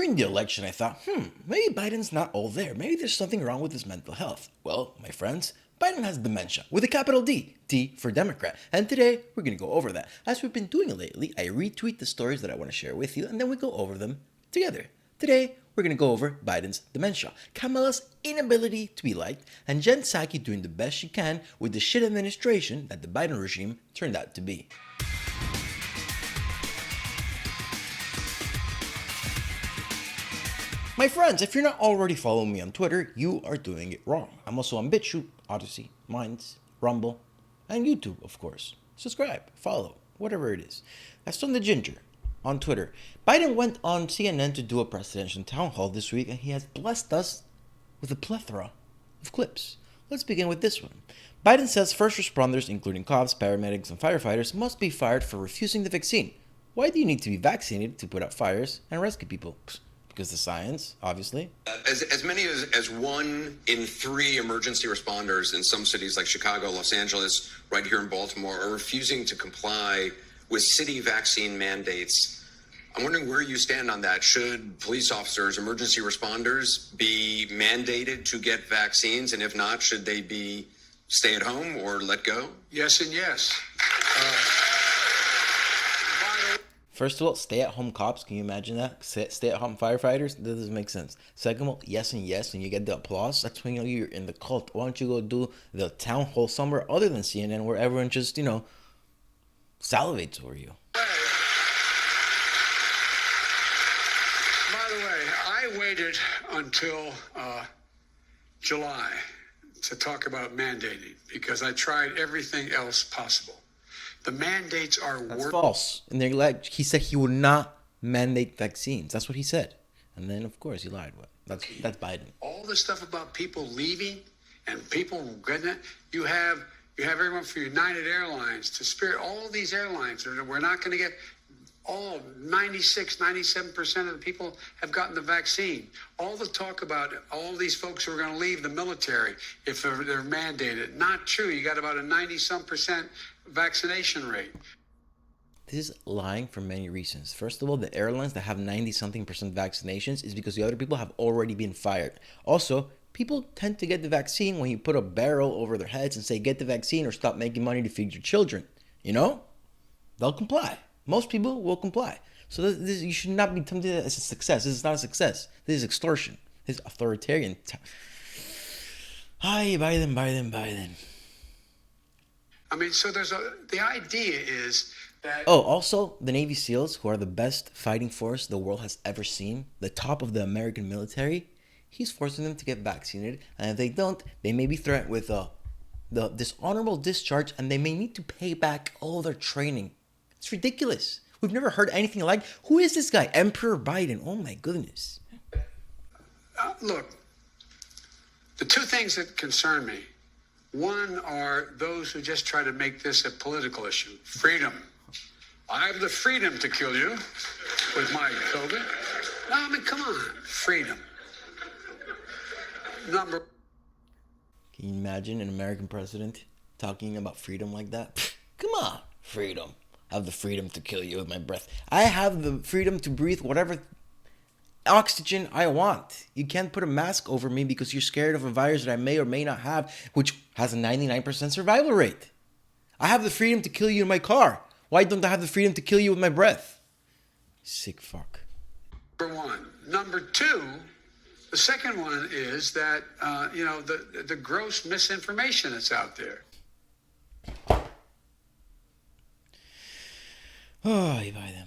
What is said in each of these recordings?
During the election, I thought, maybe Biden's not all there. Maybe there's something wrong with his mental health. Well, my friends, Biden has dementia with a capital D. D for Democrat. And today, we're going to go over that. As we've been doing lately, I retweet the stories that I want to share with you, and then we go over them together. Today, we're going to go over Biden's dementia, Kamala's inability to be liked, and Jen Psaki doing the best she can with the shit administration that the Biden regime turned out to be. My friends, if you're not already following me on Twitter, you are doing it wrong. I'm also on BitChute, Odyssey, Minds, Rumble, and YouTube, of course. Subscribe, follow, whatever it is. That's on the Ginger on Twitter. Biden went on CNN to do a presidential town hall this week, and he has blessed us with a plethora of clips. Let's begin with this one. Biden says first responders, including cops, paramedics, and firefighters, must be fired for refusing the vaccine. Why do you need to be vaccinated to put out fires and rescue people? Because the science, obviously. As many as 1 in 3 emergency responders in some cities like Chicago, Los Angeles, right here in Baltimore, are refusing to comply with city vaccine mandates. I'm wondering where you stand on that. Should police officers, emergency responders, be mandated to get vaccines? And if not, should they be stay at home or let go? Yes and yes. First of all, stay-at-home cops, can you imagine that? Stay-at-home firefighters? That doesn't make sense. Second of all, yes and yes, and you get the applause. That's when you're in the cult. Why don't you go do the town hall somewhere other than CNN where everyone just, salivates over you? By the way, I waited until July to talk about mandating because I tried everything else possible. The mandates are That's false. And they're like, he said he would not mandate vaccines. That's what he said. And then, of course, he lied. That's Biden. All the stuff about people leaving and people getting it. You have everyone from United Airlines to Spirit. All these airlines, we're not going to get all 96, 97% of the people have gotten the vaccine. All the talk about all these folks who are going to leave the military if they're mandated. Not true. You got about a 90-some% vaccination rate. This is lying for many reasons. First of all, the airlines that have 90-something% vaccinations is because the other people have already been fired. Also, people tend to get the vaccine when you put a barrel over their heads and say, get the vaccine or stop making money to feed your children. They'll comply. Most people will comply. So this you should not be tempted as a success. This is not a success. This is extortion. This is authoritarian. Hi, Biden. I mean, so the idea is that... Oh, also, the Navy SEALs, who are the best fighting force the world has ever seen, the top of the American military, he's forcing them to get vaccinated. And if they don't, they may be threatened with the dishonorable discharge, and they may need to pay back all their training. It's ridiculous. We've never heard anything like, who is this guy? Emperor Biden. Oh, my goodness. Look, the two things that concern me, one are those who just try to make this a political issue. Freedom. I have the freedom to kill you with my COVID. No, I mean, come on. Freedom. Can you imagine an American president talking about freedom like that? Come on. Freedom. I have the freedom to kill you with my breath. I have the freedom to breathe whatever oxygen I want. You can't put a mask over me because you're scared of a virus that I may or may not have, which has a 99% survival rate. I have the freedom to kill you in my car. Why don't I have the freedom to kill you with my breath? Sick fuck. Number one. Number two, the second one is that, the gross misinformation that's out there. Oh, Biden.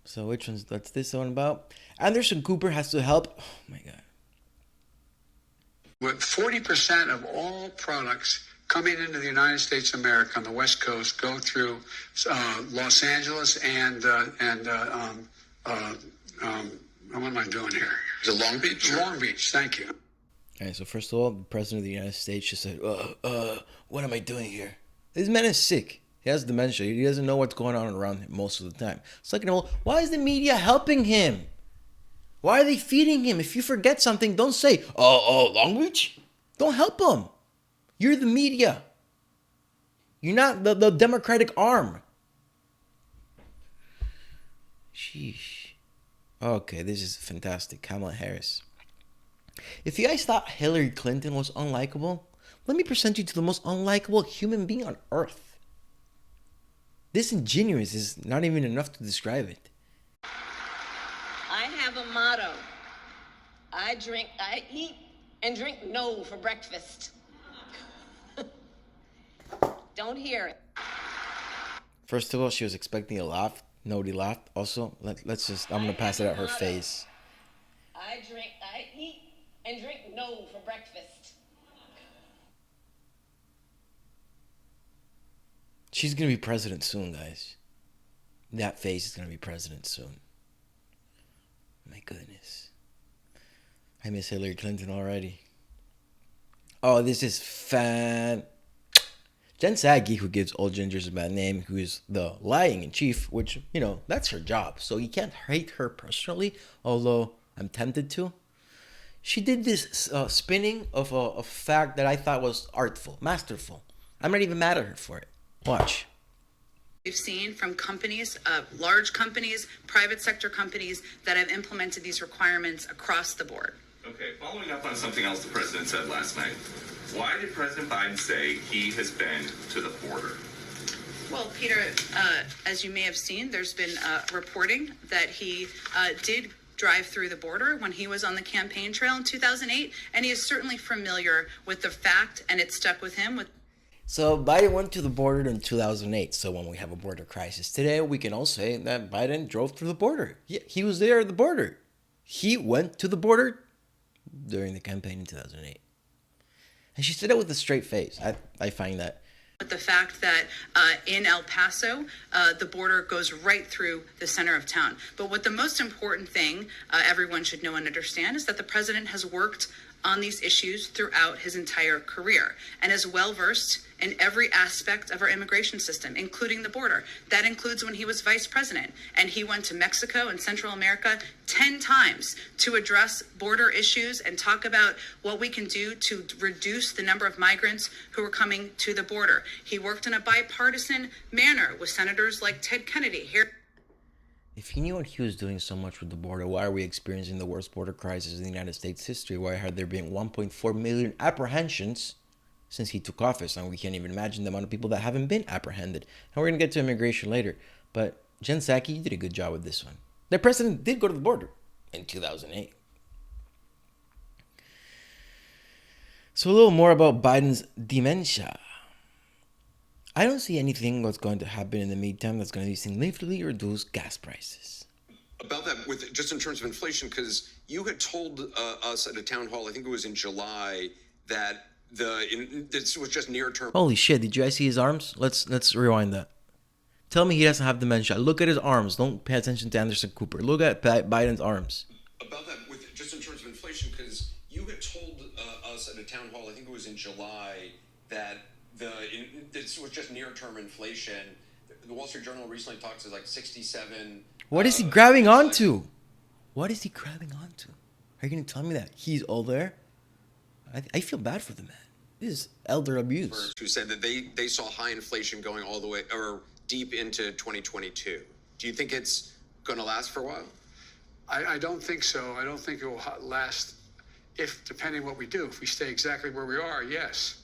So what's this one about? Anderson Cooper has to help. Oh my God. With 40% of all products coming into the United States of America on the West Coast go through Los Angeles and what am I doing here? Is it Long Beach? Long Beach, thank you. All right, so first of all, the President of the United States just said, what am I doing here? This man is sick. He has dementia. He doesn't know what's going on around him most of the time. Second of all, why is the media helping him? Why are they feeding him? If you forget something, don't say, Long Beach? Don't help him. You're the media. You're not the Democratic arm. Sheesh. Okay, this is fantastic. Kamala Harris. If you guys thought Hillary Clinton was unlikable, let me present you to the most unlikable human being on earth. Disingenuous is not even enough to describe it. I have a motto. I eat and drink no for breakfast. Don't hear it. First of all, she was expecting a laugh. Nobody laughed. Also, let's just, I'm going to pass it at her face. I eat and drink no for breakfast. She's going to be president soon, guys. That face is going to be president soon. My goodness. I miss Hillary Clinton already. Oh, this is fan. Jen Psaki, who gives all gingers a bad name, who is the lying in chief, which, you know, that's her job. So you can't hate her personally, although I'm tempted to. She did this spinning of a fact that I thought was artful, masterful. I'm not even mad at her for it. Watch. We've seen from companies, large companies, private sector companies that have implemented these requirements across the board. Okay, following up on something else the president said last night. Why did President Biden say he has been to the border? Well, Peter, as you may have seen, there's been reporting that he did drive through the border when he was on the campaign trail in 2008, and he is certainly familiar with the fact, and it stuck with him. So Biden went to the border in 2008. So when we have a border crisis today, we can all say that Biden drove through the border. Yeah, he was there at the border. He went to the border during the campaign in 2008. And she said it with a straight face. I find that. With the fact that in El Paso, the border goes right through the center of town. But what the most important thing everyone should know and understand is that the president has worked on these issues throughout his entire career and is well versed in every aspect of our immigration system, including the border. That includes when he was vice president and he went to Mexico and Central America 10 times to address border issues and talk about what we can do to reduce the number of migrants who are coming to the border. He worked in a bipartisan manner with senators like Ted Kennedy here. If he knew what he was doing so much with the border, why are we experiencing the worst border crisis in the United States history? Why are there been 1.4 million apprehensions since he took office? And we can't even imagine the amount of people that haven't been apprehended. And we're going to get to immigration later. But Jen Psaki, you did a good job with this one. The president did go to the border in 2008. So a little more about Biden's dementia. I don't see anything that's going to happen in the meantime that's going to significantly reduce gas prices. About that, with just in terms of inflation, because you had told us at a town hall, I think it was in July, that this was just near term. Holy shit! Did you guys see his arms? Let's rewind that. Tell me he doesn't have dementia. Look at his arms. Don't pay attention to Anderson Cooper. Look at Biden's arms. About that, with just in terms of inflation, because you had told us at a town hall, I think it was in July, that this was just near-term inflation. The Wall Street Journal recently talks to like 67. What is he grabbing onto? What is he grabbing onto? Are you going to tell me that he's all there? I feel bad for the man. This is elder abuse. Who said that they saw high inflation going all the way or deep into 2022. Do you think it's going to last for a while? I don't think so. I don't think it will last depending what we do. If we stay exactly where we are, yes.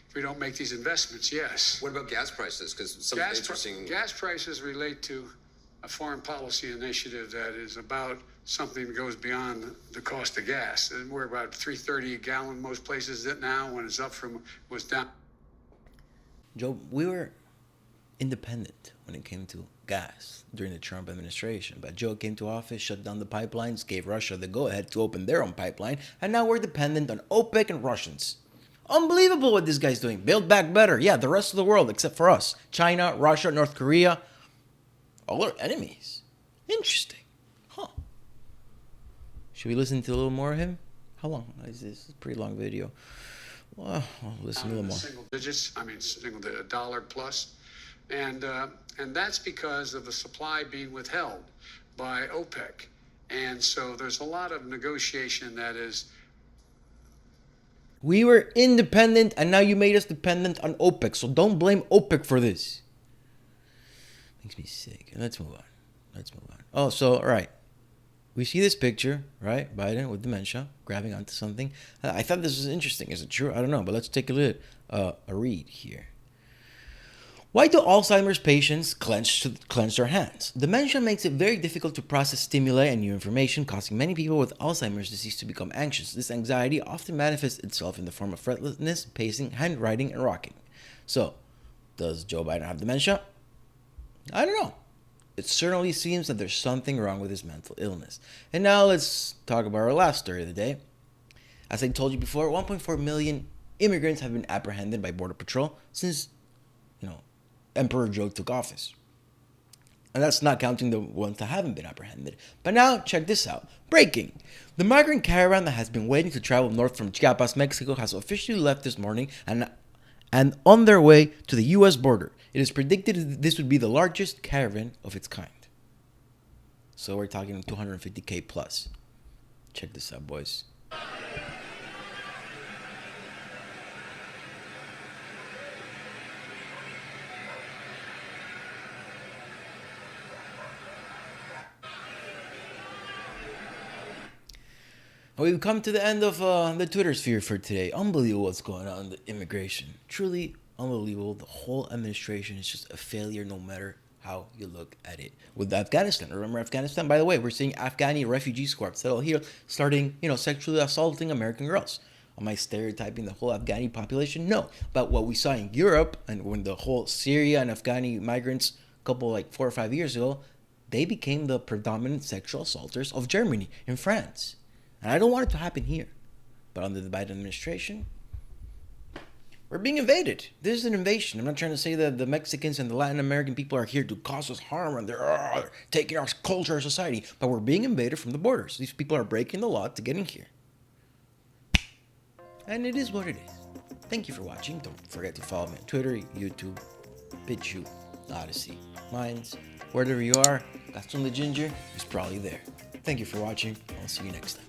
If we don't make these investments, yes. What about gas prices? Because some interesting... Gas prices relate to a foreign policy initiative that is about something that goes beyond the cost of gas. And we're about $3.30 a gallon most places now, when it's up from, was down. Joe, we were independent when it came to gas during the Trump administration. But Joe came to office, shut down the pipelines, gave Russia the go-ahead to open their own pipeline, and now we're dependent on OPEC and Russians. Unbelievable what this guy's doing. Build back better. Yeah, the rest of the world, except for us. China, Russia, North Korea. All our enemies. Interesting. Huh. Should we listen to a little more of him? How long is this? It's a pretty long video. Well, I'll listen to a little more. Single digits, single dollar plus. And that's because of the supply being withheld by OPEC. And so there's a lot of negotiation that is... We were independent, and now you made us dependent on OPEC. So don't blame OPEC for this. Makes me sick. Let's move on. Oh, so, all right. we see this picture, right? Biden with dementia, grabbing onto something. I thought this was interesting. Is it true? I don't know, but let's take a read here. Why do Alzheimer's patients clench their hands? Dementia makes it very difficult to process stimuli and new information, causing many people with Alzheimer's disease to become anxious. This anxiety often manifests itself in the form of fretlessness, pacing, handwriting, and rocking. So, does Joe Biden have dementia? I don't know. It certainly seems that there's something wrong with his mental illness. And now let's talk about our last story of the day. As I told you before, 1.4 million immigrants have been apprehended by Border Patrol since, Emperor Joe took office. And that's not counting the ones that haven't been apprehended. But now, check this out. Breaking! The migrant caravan that has been waiting to travel north from Chiapas, Mexico, has officially left this morning and on their way to the U.S. border. It is predicted that this would be the largest caravan of its kind. So we're talking 250K plus. Check this out, boys. We've come to the end of the Twitter sphere for today. Unbelievable what's going on with immigration. Truly unbelievable. The whole administration is just a failure no matter how you look at it. With Afghanistan, remember Afghanistan? By the way, we're seeing Afghani refugee squads settle here, starting, sexually assaulting American girls. Am I stereotyping the whole Afghani population? No. But what we saw in Europe, and when the whole Syria and Afghani migrants, a couple, 4 or 5 years ago, they became the predominant sexual assaulters of Germany and France. And I don't want it to happen here. But under the Biden administration, we're being invaded. This is an invasion. I'm not trying to say that the Mexicans and the Latin American people are here to cause us harm and they're taking our culture, our society. But we're being invaded from the borders. These people are breaking the law to get in here. And it is what it is. Thank you for watching. Don't forget to follow me on Twitter, YouTube, BitChute, Odyssey, Minds. Wherever you are, Gaston the Ginger is probably there. Thank you for watching. I'll see you next time.